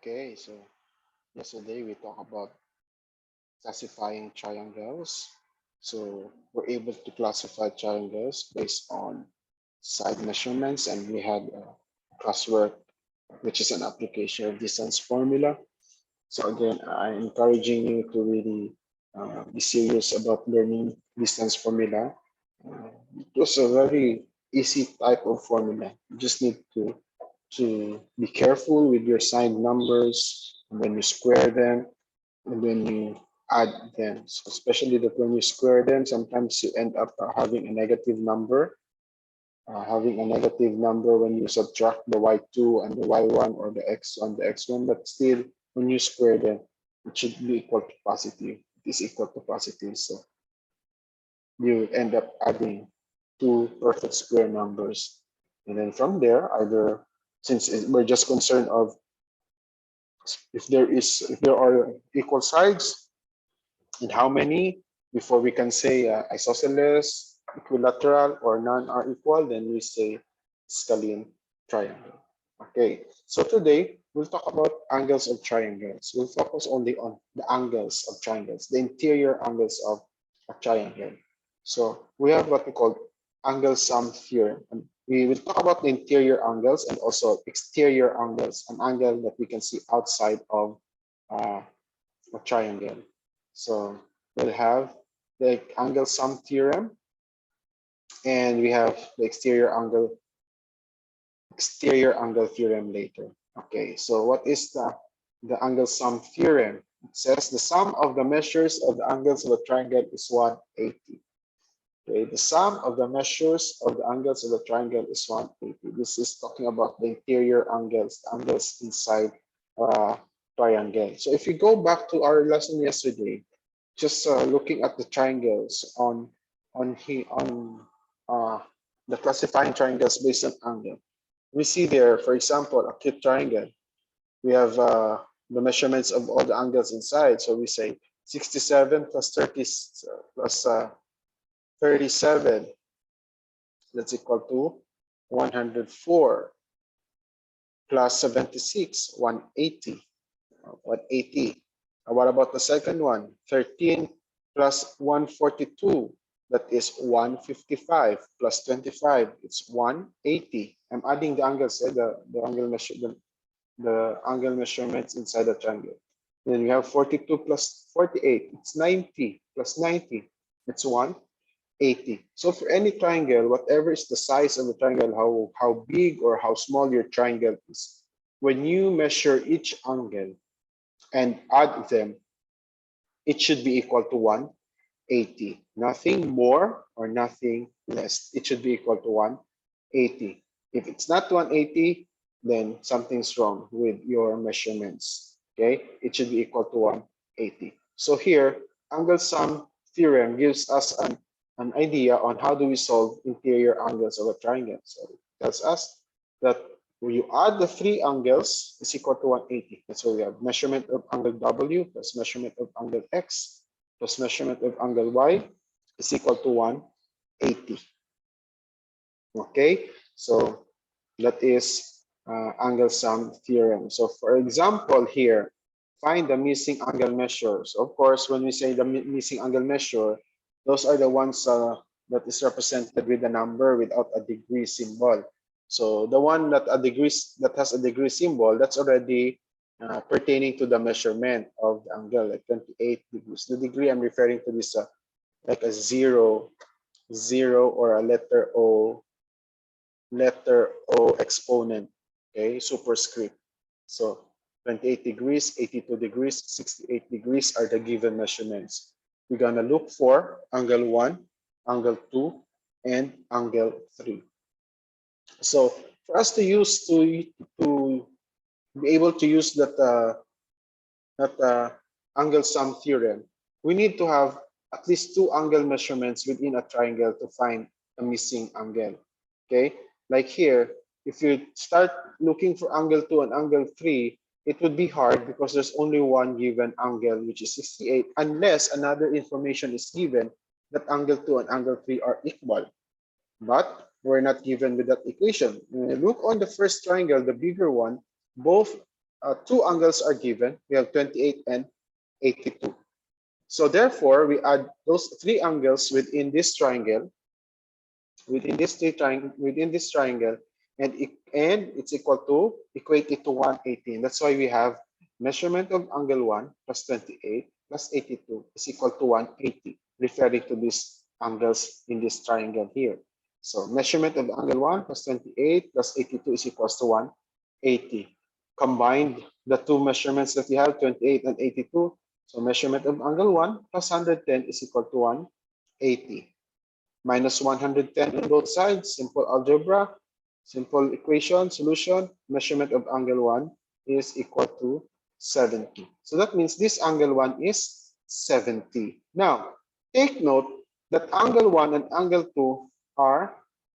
Okay, so yesterday we talked about classifying triangles. So we're able to classify triangles based on side measurements, and we had classwork, which is an application of distance formula. So again, I'm encouraging you to really be serious about learning distance formula. It was a very easy type of formula. You just need to be careful with your signed numbers when you square them and when you add them. So especially that when you square them, sometimes you end up having a negative number. Having a negative number when you subtract the y2 and the y1 or the x1, the x1, but still when you square them, it should be equal to positive. It is equal to positive. So you end up adding two perfect square numbers. And then from there, either since we're just concerned of if there are equal sides and how many before we can say isosceles, equilateral, or none are equal, then we say scalene triangle. Okay, so today we'll talk about angles of triangles. We'll focus only on the angles of triangles, the interior angles of a triangle. So we have what we call angle sum theorem. And we will talk about the interior angles and also exterior angles, an angle that we can see outside of a triangle. So we'll have the angle sum theorem, and we have the exterior angle theorem later. Okay, so what is the angle sum theorem? It says the sum of the measures of the angles of a triangle is 180. Okay, the sum of the measures of the angles of the triangle is 180. This is talking about the interior angles, the angles inside triangle. So if you go back to our lesson yesterday, just looking at the triangles on the classifying triangles based on angle. We see there, for example, acute triangle. We have the measurements of all the angles inside. So we say 67 plus 30 plus 37. That's equal to 104 plus 76, 180. 180. What about the second one? 13 plus 142. That is 155 plus 25. It's 180. I'm adding the angles, the angle measurements inside the triangle. Then we have 42 plus 48. It's 90 plus 90. It's 180. So for any triangle, whatever is the size of the triangle, how big or how small your triangle is, when you measure each angle and add them, it should be equal to 180. Nothing more or nothing less. It should be equal to 180. If it's not 180, then something's wrong with your measurements. Okay, it should be equal to 180. So here, angle sum theorem gives us an idea on how do we solve interior angles of a triangle. So it tells us that when you add the three angles, is equal to 180. That's why we have measurement of angle W plus measurement of angle X plus measurement of angle Y is equal to 180. Okay, so that is angle sum theorem. So for example here, find the missing angle measures. Of course, when we say the missing angle measure, those are the ones that is represented with a number without a degree symbol. So the one that has a degree symbol, that's already pertaining to the measurement of the angle, like 28 degrees. The degree I'm referring to is like a zero, or a letter O exponent, okay, superscript. So 28 degrees, 82 degrees, 68 degrees are the given measurements. We're gonna look for angle 1, angle 2, and angle 3. So for us to use to be able to use that angle sum theorem, we need to have at least two angle measurements within a triangle to find a missing angle. Okay, like here, if you start looking for angle 2 and angle 3, it would be hard because there's only one given angle, which is 68, unless another information is given that angle 2 and angle 3 are equal. But we're not given with that equation. When you look on the first triangle, the bigger one, both two angles are given. We have 28 and 82. So therefore, we add those three angles within this triangle, within this triangle, and it's equal to equate it to 180. That's why we have measurement of angle 1 plus 28 plus 82 is equal to 180, referring to these angles in this triangle here. So measurement of angle 1 plus 28 plus 82 is equals to 180. Combined the two measurements that we have, 28 and 82. So measurement of angle 1 plus 110 is equal to 180. Minus 110 on both sides, simple algebra, simple equation, solution, measurement of angle 1 is equal to 70. So that means this angle 1 is 70. Now, take note that angle 1 and angle 2 are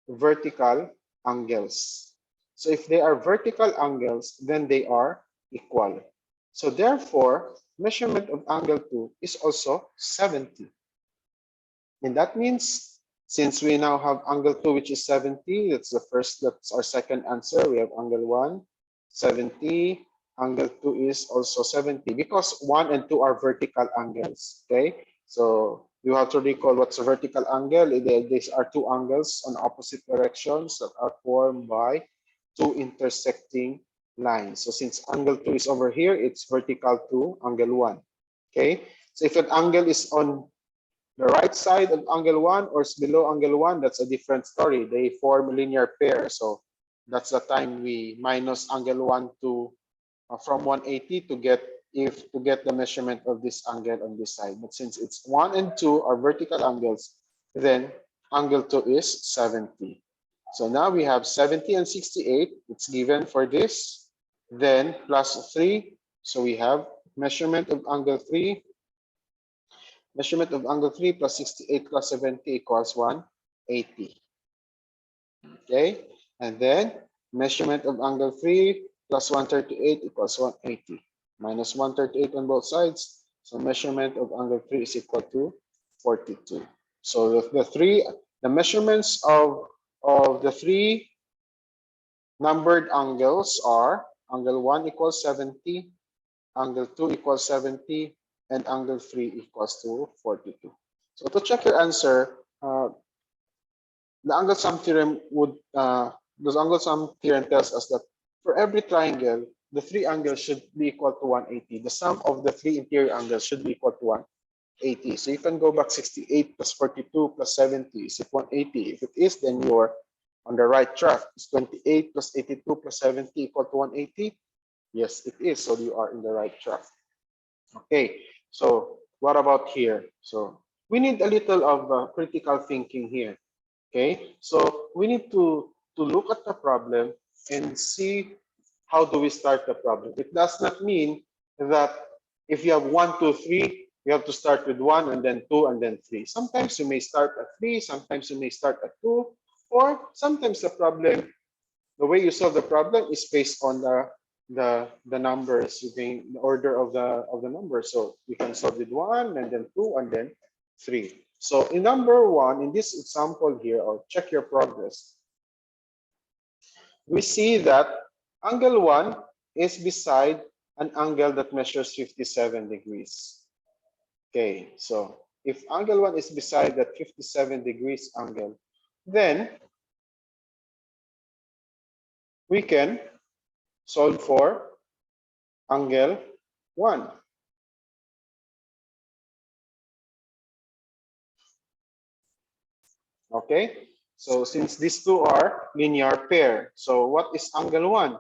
vertical angles. So if they are vertical angles, then they are equal. So therefore, measurement of angle 2 is also 70. And that means since we now have angle 2, which is 70, that's our second answer. We have angle 1, 70. Angle 2 is also 70 because 1 and 2 are vertical angles. Okay, so you have to recall what's a vertical angle. These are two angles on opposite directions that are formed by two intersecting lines. So since angle 2 is over here, it's vertical to angle 1. Okay, so if an angle is on the right side of angle 1 or below angle 1, that's a different story. They form a linear pair. So that's the time we minus angle 1 to from 180 to get the measurement of this angle on this side. But since it's 1 and 2 are vertical angles, then angle 2 is 70. So now we have 70 and 68. It's given for this. Then plus 3. So we have measurement of angle 3. Measurement of angle 3 plus 68 plus 70 equals 180. Okay, and then measurement of angle 3 plus 138 equals 180. Minus 138 on both sides. So measurement of angle 3 is equal to 42. So the measurements of the three numbered angles are angle 1 equals 70, angle 2 equals 70, and angle 3 equals to 42. So to check your answer, the angle sum theorem the angle sum theorem tells us that for every triangle, the three angles should be equal to 180. The sum of the three interior angles should be equal to 180. So you can go back 68 plus 42 plus 70 is 180. If it is, then you're on the right track. Is 28 plus 82 plus 70 equal to 180? Yes, it is. So you are in the right track. Okay, so what about here? So we need a little of critical thinking here. Okay, so we need to look at the problem and see how do we start the problem. It does not mean that if you have 1, 2, 3, you have to start with 1 and then 2 and then 3. Sometimes you may start at 3, sometimes you may start at 2, or sometimes the way you solve the problem is based on the numbers, using the order of the numbers. So you can solve with 1 and then 2 and then 3. So in number 1, in this example here, or check your progress, we see that angle 1 is beside an angle that measures 57 degrees. Okay, so if angle 1 is beside that 57 degrees angle, then we can solve for angle 1. Okay, so since these two are linear pair, so what is angle 1?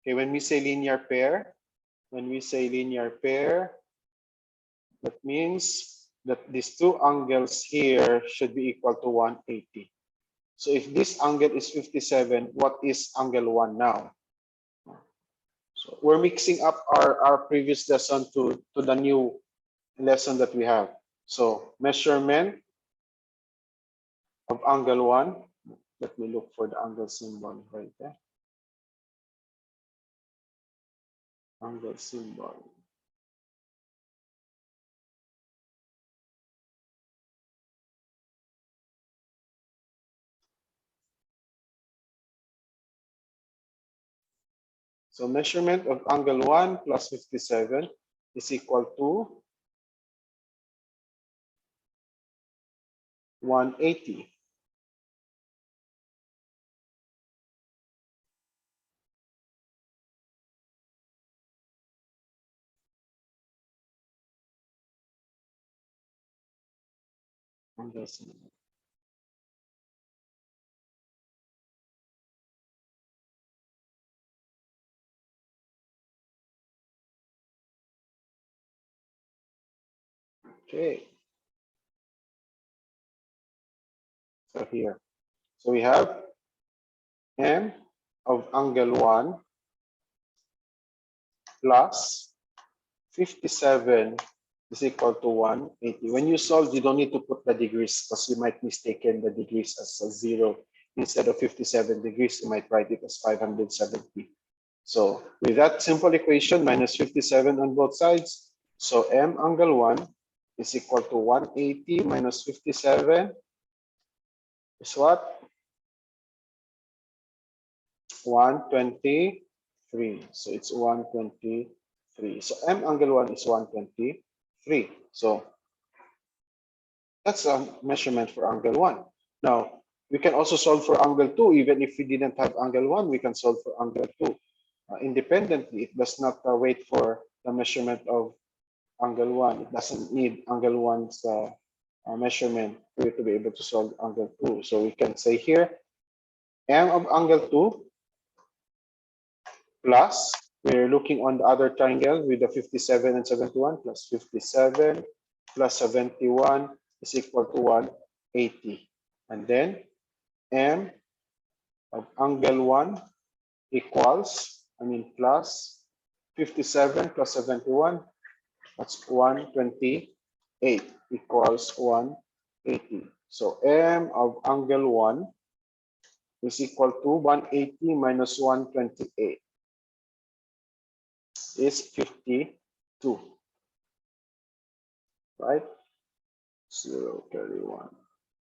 Okay, when we say linear pair, that means that these two angles here should be equal to 180. So if this angle is 57, what is angle 1 now? So we're mixing up our previous lesson to the new lesson that we have. So measurement of angle 1. Let me look for the angle symbol right there. Angle symbol. So measurement of angle 1 plus 57 is equal to 180. Okay, so here. So we have m of angle 1 plus 57 is equal to 180. When you solve, you don't need to put the degrees because you might mistaken the degrees as a 0. Instead of 57 degrees, you might write it as 570. So with that simple equation, minus 57 on both sides. So m angle 1 is equal to 180 minus 57 is what? 123. So it's 123. So m angle 1 is 123. So that's a measurement for angle 1. Now, we can also solve for angle 2. Even if we didn't have angle 1, we can solve for angle 2. Independently, it does not wait for the measurement of angle 1. It doesn't need angle 1's measurement for you to be able to solve angle 2. So we can say here, m of angle 2 plus, we're looking on the other triangle with the 57 and 71, plus 57 plus 71 is equal to 180. And then m of angle 1 equals, plus 57 plus 71, that's 128 equals 180. So m of angle 1 is equal to 180 minus 128 is 52, right? 0, 31,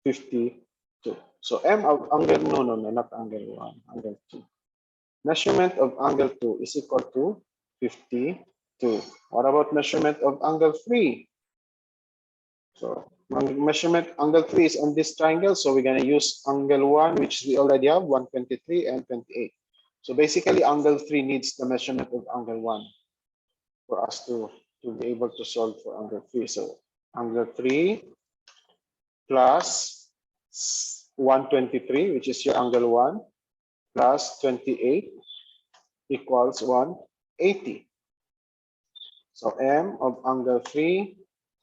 52. So m of angle, no, not angle 1, angle 2. Measurement of angle 2 is equal to 52. What about measurement of angle 3? So measurement angle 3 is on this triangle, so we're going to use angle 1, which we already have, 123 and 28. So basically, angle 3 needs the measurement of angle 1 for us to be able to solve for angle 3. So angle 3 plus 123, which is your angle 1, plus 28 equals 180. So m of angle 3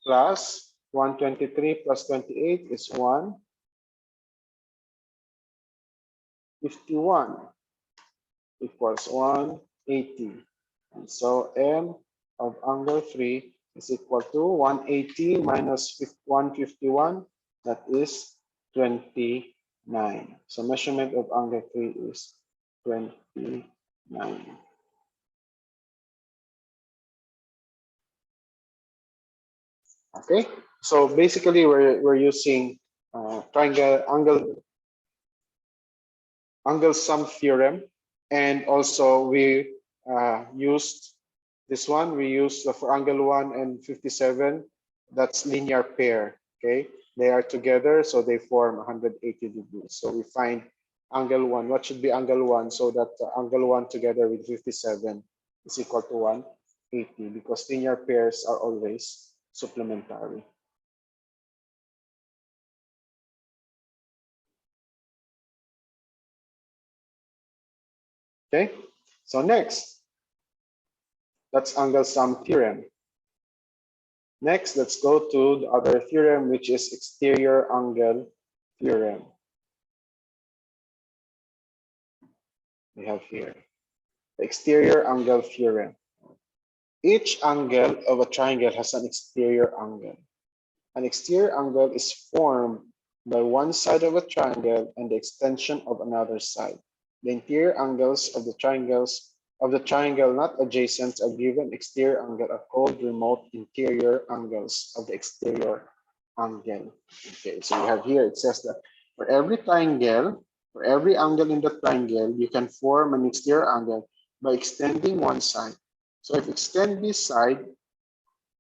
plus 123 plus 28 is 151 equals 180. And so m of angle 3 is equal to 180 minus 151, that is 29. So measurement of angle 3 is 29. Okay, so basically we're using triangle angle sum theorem, and also we used this one. We used for angle 1 and 57. That's linear pair. Okay, they are together, so they form 180 degrees. So we find angle 1. What should be angle 1? So that angle 1 together with 57 is equal to 180, because linear pairs are always supplementary. Okay, so next, that's angle sum theorem. Next, let's go to the other theorem, which is exterior angle theorem. We have here the exterior angle theorem. Each angle of a triangle has an exterior angle. An exterior angle is formed by one side of a triangle and the extension of another side. The interior angles of the triangle not adjacent a given exterior angle are called remote interior angles of the exterior angle. Okay, so we have here, it says that for every angle in the triangle, you can form an exterior angle by extending one side. So if I extend this side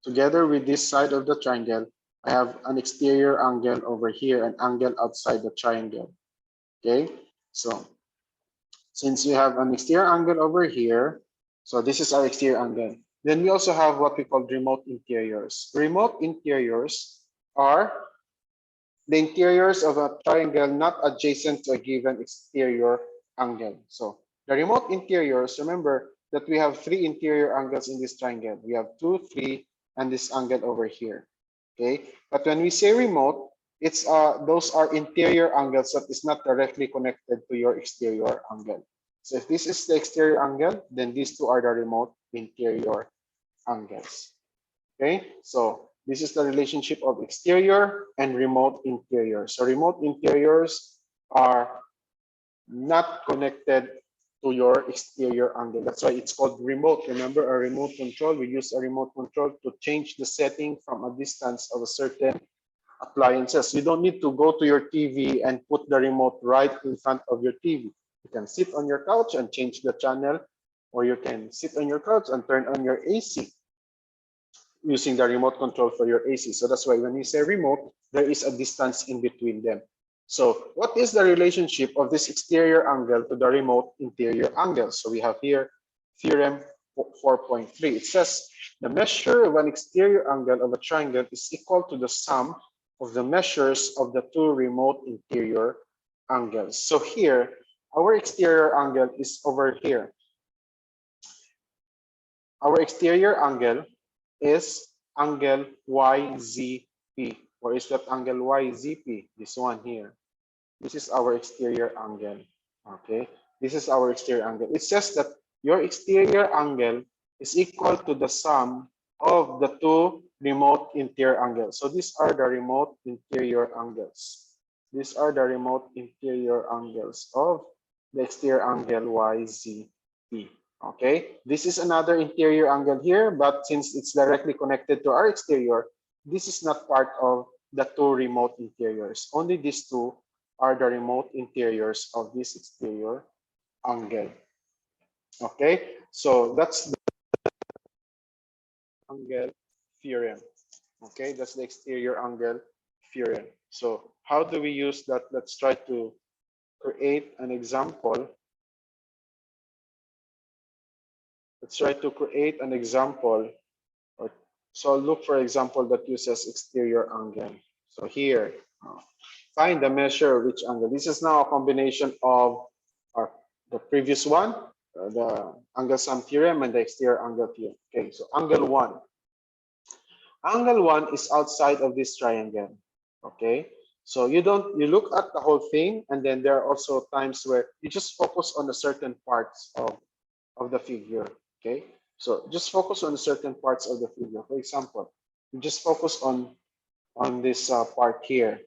together with this side of the triangle, I have an exterior angle over here, an angle outside the triangle. Okay, so since you have an exterior angle over here, so this is our exterior angle. Then we also have what we call remote interiors. Remote interiors are the interiors of a triangle not adjacent to a given exterior angle. So the remote interiors, remember that we have three interior angles in this triangle. We have 2, 3, and this angle over here. Okay, but when we say remote, it's those are interior angles that is not directly connected to your exterior angle. So if this is the exterior angle, then these two are the remote interior angles. Okay, so this is the relationship of exterior and remote interior. So remote interiors are not connected to your exterior angle. That's why it's called remote. Remember, a remote control, we use a remote control to change the setting from a distance of a certain appliances. You don't need to go to your TV and put the remote right in front of your TV. You can sit on your couch and change the channel, or you can sit on your couch and turn on your AC using the remote control for your AC. So that's why when we say remote, there is a distance in between them. So what is the relationship of this exterior angle to the remote interior angle? So we have here theorem 4.3. It says the measure of an exterior angle of a triangle is equal to the sum of the measures of the two remote interior angles. So here, our exterior angle is over here. Our exterior angle is angle YZP. Or is that angle YZP? This one here. This is our exterior angle. Okay, this is our exterior angle. It says that your exterior angle is equal to the sum of the two remote interior angles. So these are the remote interior angles. These are the remote interior angles of the exterior angle YZP. Okay, this is another interior angle here, but since it's directly connected to our exterior, this is not part of the two remote interiors. Only these two are the remote interiors of this exterior angle. Okay, so that's the angle theorem. Okay, that's the exterior angle theorem. So how do we use that? Let's try to create an example. Let's try to create an example. So look for example that uses exterior angle. So here, find the measure of each angle. This is now a combination of the previous one, the angle sum theorem and the exterior angle theorem. Okay, so angle 1. Angle 1 is outside of this triangle. Okay, so you look at the whole thing, and then there are also times where you just focus on the certain parts of the figure. Okay, so just focus on certain parts of the figure. For example, you just focus on this part here.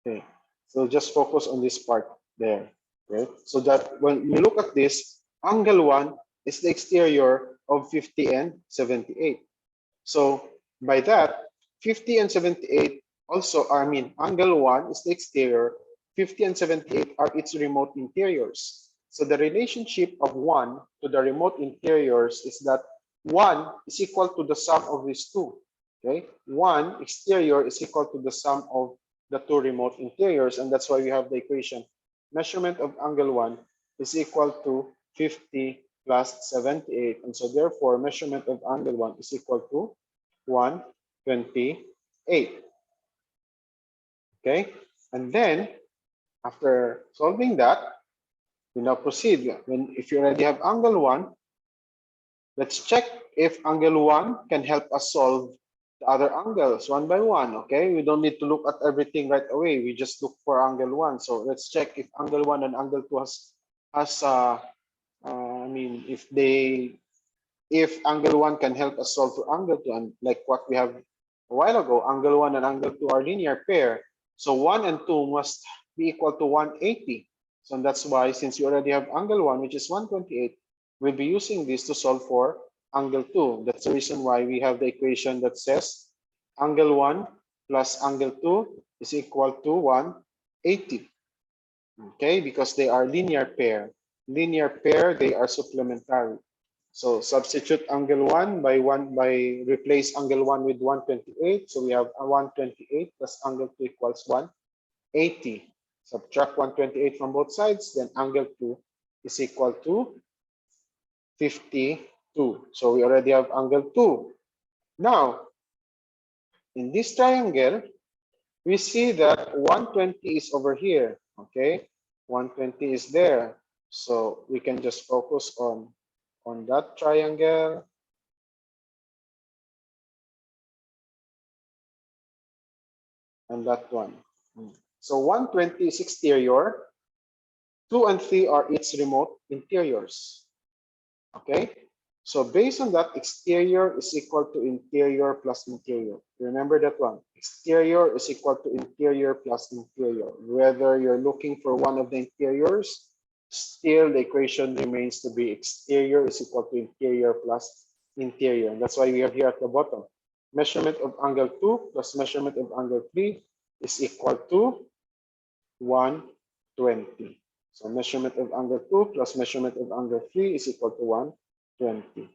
Okay, so just focus on this part there. Okay, so that when you look at this, angle 1 is the exterior of 50 and 78. So by that, 50 and 78 also, I mean, angle 1 is the exterior, 50 and 78 are its remote interiors. So the relationship of 1 to the remote interiors is that 1 is equal to the sum of these two. Okay, 1 exterior is equal to the sum of the two remote interiors, and that's why we have the equation measurement of angle 1 is equal to 50 plus 78, and so therefore measurement of angle 1 is equal to 128. Okay, and then after solving that, we now proceed. If you already have angle 1, let's check if angle 1 can help us solve the other angles one by one. Okay, we don't need to look at everything right away. We just look for angle 1. So let's check if angle 1 and angle 2 I mean, if angle 1 can help us solve for angle 2, and like what we have a while ago, angle 1 and angle 2 are linear pair. So 1 and 2 must be equal to 180. So that's why, since you already have angle 1, which is 128, we'll be using this to solve for angle 2. That's the reason why we have the equation that says angle 1 plus angle 2 is equal to 180. Okay, because they are linear pair. Linear pair, they are supplementary. So substitute angle 1 by replace angle 1 with 128. So we have a 128 plus angle 2 equals 180. Subtract 128 from both sides, then angle 2 is equal to 52. So we already have angle 2. Now, in this triangle, we see that 120 is over here. Okay, 120 is there. So we can just focus on that triangle. And that one. So 120 is exterior. 2 and 3 are its remote interiors. Okay? So based on that, exterior is equal to interior plus interior. Remember that one. Exterior is equal to interior plus interior. Whether you're looking for one of the interiors, still the equation remains to be exterior is equal to interior plus interior. And that's why we have here at the bottom. Measurement of angle 2 plus measurement of angle 3 is equal to 120. So measurement of angle 2 plus measurement of angle 3 is equal to 120.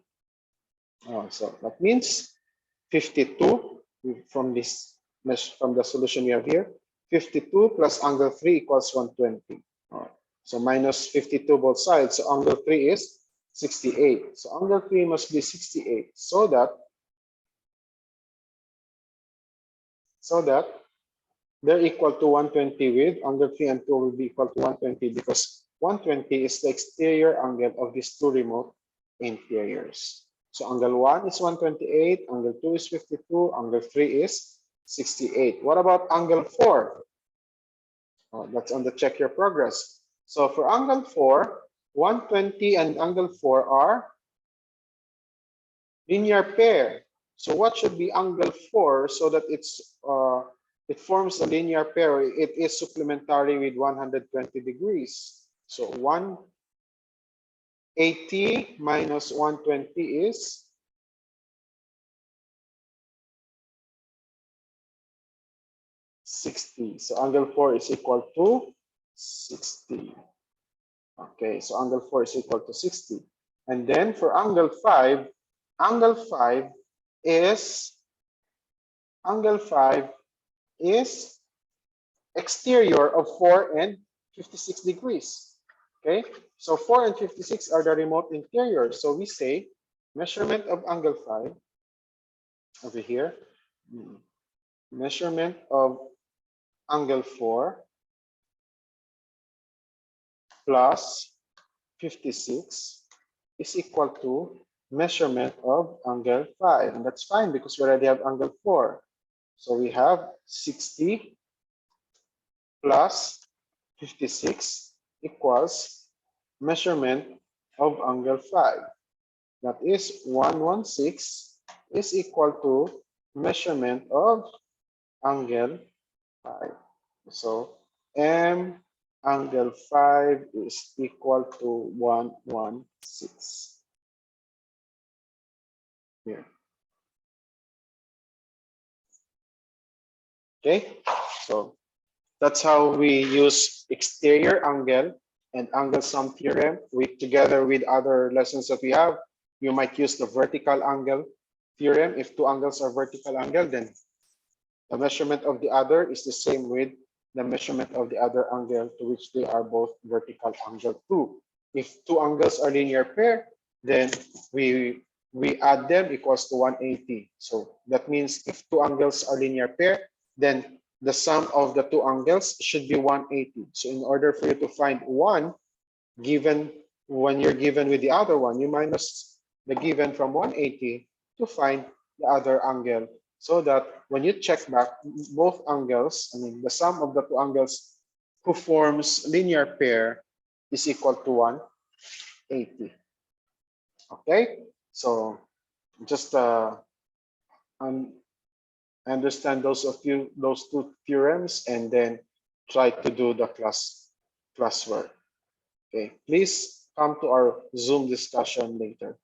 So that means 52 from the solution we have here. 52 plus angle 3 equals 120. So minus 52 both sides. So angle 3 is 68. So angle 3 must be 68 so that they're equal to 120 with angle 3 and 2 will be equal to 120 because 120 is the exterior angle of these two remote interiors. So angle 1 is 128, angle 2 is 52, angle 3 is 68. What about angle 4? That's on the check your progress. So for angle 4, 120 and angle 4 are linear pair. So what should be angle 4 so that it forms a linear pair? It is supplementary with 120 degrees. So 180 minus 120 is 60. So angle 4 is equal to 60. Okay, so angle 4 is equal to 60. And then for angle 5 is exterior of 4 and 56 degrees. Okay, so 4 and 56 are the remote interiors. So we say measurement of angle 5 over here, measurement of angle 4 plus 56 is equal to measurement of angle 5. And that's fine because we already have angle 4. So we have 60 plus 56 equals measurement of angle 5. That is 116 is equal to measurement of angle 5. So M angle 5 is equal to 116. Here. Okay, so that's how we use exterior angle and angle sum theorem together with other lessons that we have. You might use the vertical angle theorem. If two angles are vertical angle, then the measurement of the other is the same with the measurement of the other angle to which they are both vertical angle too. If two angles are linear pair, then we add them equals to 180. So that means if two angles are linear pair, then the sum of the two angles should be 180. So in order for you to find one given when you're given with the other one, you minus the given from 180 to find the other angle, so that when you check back both angles, I mean the sum of the two angles who forms linear pair is equal to 180. Okay, so just understand those two theorems, and then try to do the classwork. Okay, please come to our Zoom discussion later.